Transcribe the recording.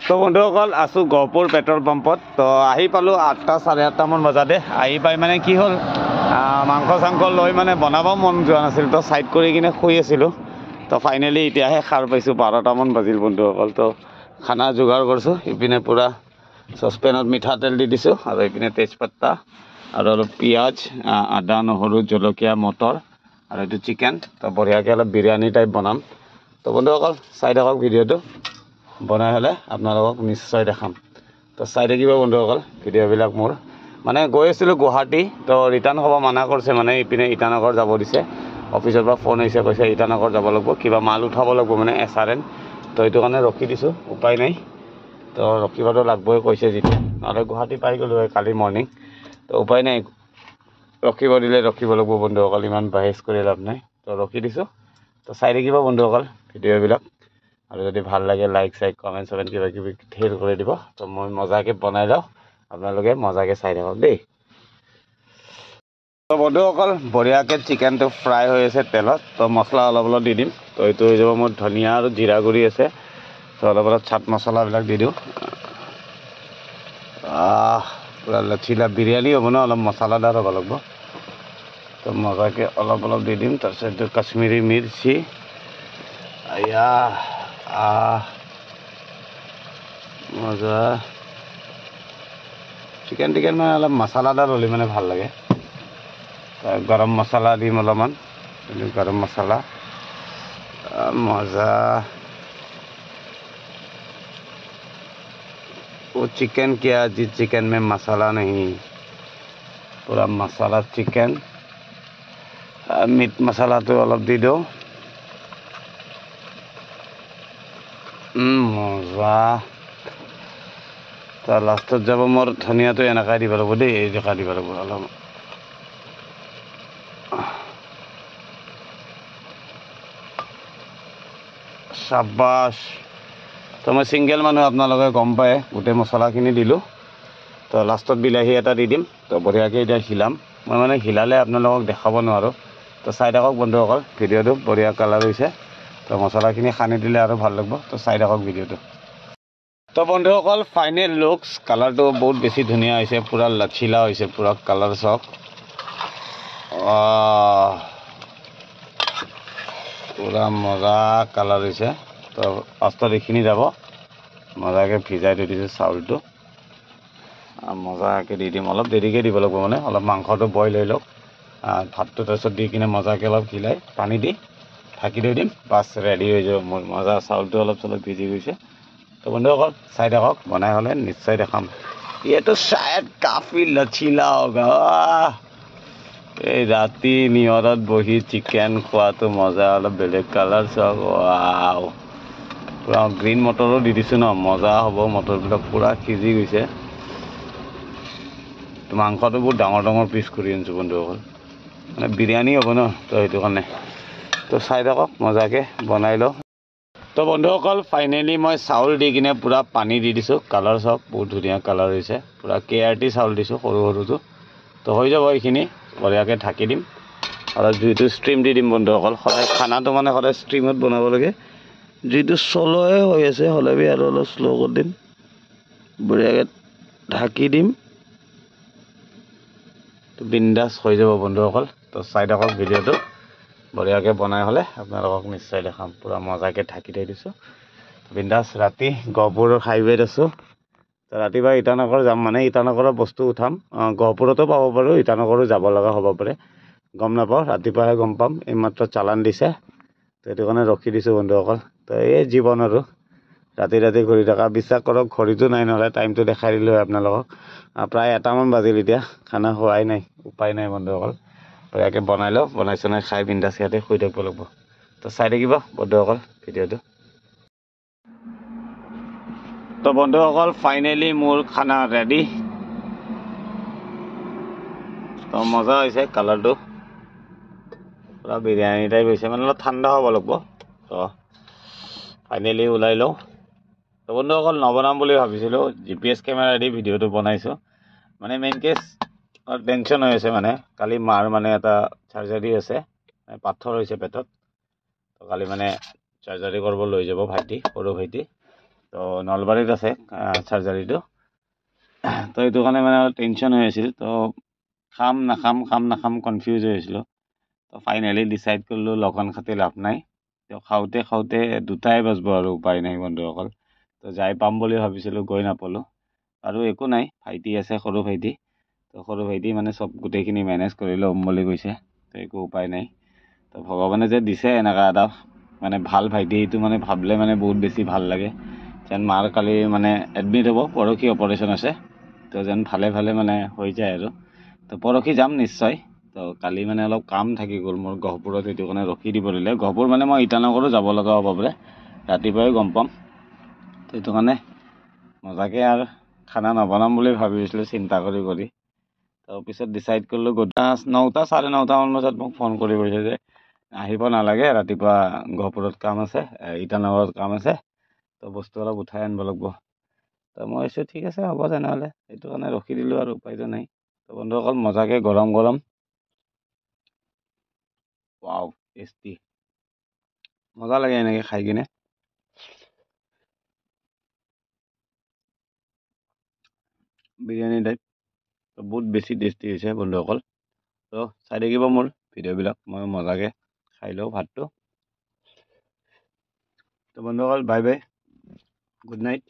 তো বন্ধুসকল আছোঁ গহপুৰ পেট্ৰল পাম্পত। তো আহি পালোঁ 8টা 8:30 মান বজাতে। আহি পাই মানে কি হ'ল মাংস চাংস লৈ মানে বনাব মন যোৱা নাছিল, তো ছাইড কৰি কিনে শুই আছিলোঁ। তো ফাইনেলি এতিয়াহে সাৰ পাইছোঁ, 12টা মান বাজিল বন্ধুসকল। তো খানা যোগাৰ কৰিছোঁ। ইপিনে পূৰা চচপেনত মিঠাতেল দি দিছোঁ আৰু ইপিনে তেজপাতা আৰু অলপ পিঁয়াজ, আদা নহৰু জলকীয়া মটৰ আৰু এইটো চিকেন। তো বঢ়িয়াকৈ অলপ বিৰিয়ানী টাইপ বনাম। তো বন্ধুসকল চাই থাকক ভিডিঅ'টো, বনাই হ'লে আপোনালোকক নিশ্চয় দেখাম। তো চাই থাকিব বন্ধুসকল ভিডিঅ'বিলাক মোৰ। মানে গৈ আছিলোঁ গুৱাহাটী, তো ৰিটাৰ্ণ হ'ব মানা কৰিছে, মানে ইপিনে ইটানগৰ যাব দিছে। অফিচৰ পৰা ফোন আহিছে, কৈছে ইটানগৰ যাব লাগিব, কিবা মাল উঠাব লাগিব মানে SRN। তো সেইটো কাৰণে ৰখি দিছোঁ, উপায় নাই। তো ৰখিবতো লাগবই কৈছে যেতিয়া, নহ'লে গুৱাহাটী পাই গ'লোঁ হয় কালি মৰ্ণিং। তো উপায় নাই, ৰখিব দিলে ৰখিব লাগিব বন্ধুসকল, ইমান বাহেজ কৰি লাভ নাই। তো ৰখি দিছোঁ। তো চাই থাকিব বন্ধুসকল ভিডিঅ'বিলাক, আৰু যদি ভাল লাগে লাইক কমেণ্ট চমেণ্ট কিবা কিবি ধেৰ কৰি দিব। তো মই মজাকৈ বনাই লওঁ, আপোনালোকে মজাকৈ চাই থাকক দেই। তো বন্ধুসকল বঢ়িয়াকৈ চিকেনটো ফ্ৰাই হৈ আছে তেলত। তো মছলা অলপ অলপ দি দিম। তো এইটো হৈ যাব মোৰ ধনিয়া আৰু জিৰা গুড়ি আছে। তো অলপ অলপ চাট মছলাবিলাক দি দিওঁ। পূৰা লচিলা বিৰিয়ানী হ'ব ন, অলপ মছলাদাৰ হ'ব লাগিব। তো মজাকৈ অলপ অলপ দি দিম। তাৰপিছত এইটো কাশ্মীৰী মিৰ্চি, মজা। চিকেন মানে অলপ মছলাদাৰ হ'লে মানে ভাল লাগে। গৰম মছলা দিম অলপমান, গৰম মছলা মজা। वो चिकन क्या जिस चिकन में मसाला नहीं, पूरा मसाला चिकन। मीट मसाला तो अलग दी दो। मजा। तो लास्टत जब मोर धनिया तो এনেকৈ দিব লাগিব দেই, এই জেগা দিব লাগিব অলপ। শাবাছ। তো মই ছিংগেল মানুহ, আপোনালোকে গম পায়, গোটেই মছলাখিনি দিলোঁ। তো লাষ্টত বিলাহী এটা দি দিম। তো বঢ়িয়াকৈ এতিয়া হিলাম। মই মানে হিলালে আপোনালোকক দেখাব নোৱাৰোঁ। তো চাই থাকক বন্ধুসকল ভিডিঅ'টো, বঢ়িয়া কালাৰ হৈছে। তো মছলাখিনি সানি দিলে আৰু ভাল লাগিব। তো চাই থাকক ভিডিঅ'টো। তো বন্ধুসকল ফাইনেল লুকছ, কালাৰটো বহুত বেছি ধুনীয়া হৈছে, পূৰা লচিলা হৈছে, পূৰা কালাৰ চাওক। পূৰা মজা কালাৰ হৈছে। তো লাষ্টত এইখিনি যাব, মজাকৈ ভিজাই থৈ দিছোঁ চাউলটো, মজাকৈ দি দিম। অলপ দেৰিকৈ দিব লাগিব, মানে অলপ মাংসটো বইল হৈ লওক, ভাতটো তাৰপিছত দি কিনে মজাকৈ অলপ হিলাই পানী দি ঢাকি থৈ দিম। বাছ ৰেডি হৈ যাব মোৰ মজা। চাউলটো অলপ চলপ ভিজি গৈছে। তো বন্ধুসকল চাই থাকক, বনাই হ'লে নিশ্চয় দেখাম। এইটো শায়দ কাফি লচিলা হোগা। এই ৰাতি নিয়ৰত বহি চিকেন খোৱাটো মজা, অলপ বেলেগ কালাৰ চাওক। ৱাও, পূৰা গ্ৰীণ মটৰো দি দিছোঁ ন, মজা হ'ব। মটৰবিলাক পূৰা সিজি গৈছে। তো মাংসটো বহুত ডাঙৰ ডাঙৰ পিচ কৰি আনিছোঁ বন্ধুসকল, মানে বিৰিয়ানী হ'ব ন, তো সেইটো কাৰণে। তো চাই থাকক, মজাকৈ বনাই লওঁ। তো বন্ধুসকল ফাইনেলি মই চাউল দি কিনে পূৰা পানী দি দিছোঁ। কালাৰ চাওক বহুত ধুনীয়া কালাৰ হৈছে, পূৰা KRT চাউল দিছোঁ সৰু সৰুটো। তো হৈ যাব এইখিনি, বঢ়িয়াকৈ ঢাকি দিম আৰু জুইটো ষ্ট্ৰীম দি দিম বন্ধুসকল। সদায় খানাটো মানে সদায় ষ্ট্ৰীমত বনাব লাগে। জুইটো শ্ল'য়ে হৈ আছে, হ'লে আৰু অলপ শ্ল' কৰি দিম, বঢ়িয়াকৈ ঢাকি দিম। তো বিন্দাছ হৈ যাব বন্ধুসকল। তো চাই থাকক ভিডিঅ'টো, বঢ়িয়াকৈ বনাই হ'লে আপোনালোকক নিশ্চয় দেখাম। পূৰা মজাকৈ ঢাকি থৈ দিছোঁ, বিন্দাছ। ৰাতি গহপুৰৰ হাইৱেত আছোঁ। তো ৰাতিপুৱা ইটানগৰ যাম, মানে ইটানগৰৰ বস্তু উঠাম। গহপুৰতো পাব পাৰোঁ, ইটানগৰো যাব লগা হ'ব পাৰে, গম নাপাওঁ। ৰাতিপুৱাহে গম পাম, এইমাত্ৰ চালান দিছে। তো সেইটো কাৰণে ৰখি দিছোঁ বন্ধুসকল। তো এই জীৱন আৰু ৰাতি ৰাতি ঘূৰি থকা। বিশ্বাস কৰক ঘড়ীটো নাই, নহ'লে টাইমটো দেখাই দিলোঁ হয় আপোনালোকক। প্ৰায় 1টামান বাজিল, এতিয়া খানা খোৱাই নাই, উপায় নাই বন্ধুসকল। বঢ়িয়াকৈ বনাই লওঁ, বনাই চনাই খাই বিন্দাছ ইয়াতে শুই থাকিব লাগিব। তো চাই থাকিব বন্ধুসকল ভিডিঅ'টো। তো বন্ধুসকল ফাইনেলি মোৰ খানা ৰেডি। তো মজা হৈছে, কালাৰটো পূৰা বিৰিয়ানী টাইপ হৈছে, মানে অলপ ঠাণ্ডা হ'ব লাগিব। তো ফাইনেলি ওলাই লওঁ। তো বন্ধুসকল নবনাম বুলি ভাবিছিলোঁ, GPS কেমেৰা দি ভিডিঅ'টো বনাইছোঁ। মানে মেইন কেছ টেনশ্যন হৈ আছে, মানে কালি মাৰ মানে এটা চাৰ্জাৰী আছে, পাথৰ হৈছে পেটত। তো কালি মানে চাৰ্জাৰী কৰিব লৈ যাব ভাইটি, সৰু ভাইটি। তো তো নলবাৰীত আছে চাৰ্জাৰীটো। তো এইটো কাৰণে মানে অলপ টেনশ্যন হৈ আছিল। তো খাম নাখাম কনফিউজ হৈ আছিলোঁ। তো ফাইনেলি ডিচাইড কৰিলোঁ লগন খাতি লাভ নাই। তো খাওঁতে দুটাই বাজিব আৰু উপায় নাই বন্ধুসকল। তো যাই পাম বুলি ভাবিছিলোঁ, গৈ নাপালোঁ। আৰু একো নাই, ভাইটি আছে, সৰু ভাইটি। তো সৰু ভাইটি মানে চব গোটেইখিনি মেনেজ কৰি ল'ম বুলি কৈছে। তো একো উপায় নাই। তো ভগৱানে যে দিছে এনেকুৱা এটা মানে ভাল ভাইটি, এইটো মানে ভাবিলে মানে বহুত বেছি ভাল লাগে। যেন মাৰ কালি মানে এডমিট হ'ব, পৰহি অপাৰেশ্যন আছে। তো যেন ভালে মানে হৈ যায় আৰু। তো পৰহি যাম নিশ্চয়। তো কালি মানে অলপ কাম থাকি গ'ল মোৰ গহপুৰত, সেইটো কাৰণে ৰখি দিব দিলে। গহপুৰ মানে মই ইটানগৰো যাব লগা হ'ব বোলে, ৰাতিপুৱাই গম পাম। তো সেইটো কাৰণে মজাকৈ আৰু খানা নবনাম বুলি ভাবিছিলোঁ চিন্তা কৰি। তাৰপিছত ডিচাইড কৰিলোঁ 9টা 9:30মান বজাত মোক ফোন কৰি কৈছে যে আহিব নালাগে, ৰাতিপুৱা গহপুৰত কাম আছে, ইটানগৰত কাম আছে, তো বস্তু অলপ উঠাই আনিব লাগিব। তো মই কৈছোঁ ঠিক আছে হ'ব তেনেহ'লে, সেইটো কাৰণে ৰখি দিলোঁ আৰু উপায়টো নাই। তো বন্ধুসকল মজাকৈ গৰম ৱাও টেষ্টি, মজা লাগে এনেকৈ খাই কিনে। বিৰিয়ানী টাইপ, তো বহুত বেছি টেষ্টি হৈছে বন্ধুসকল। তো চাই থাকিব মোৰ ভিডিঅ'বিলাক, মই মজাকৈ খাই লওঁ ভাতটো। তো বন্ধুসকল বাই বাই, গুড নাইট।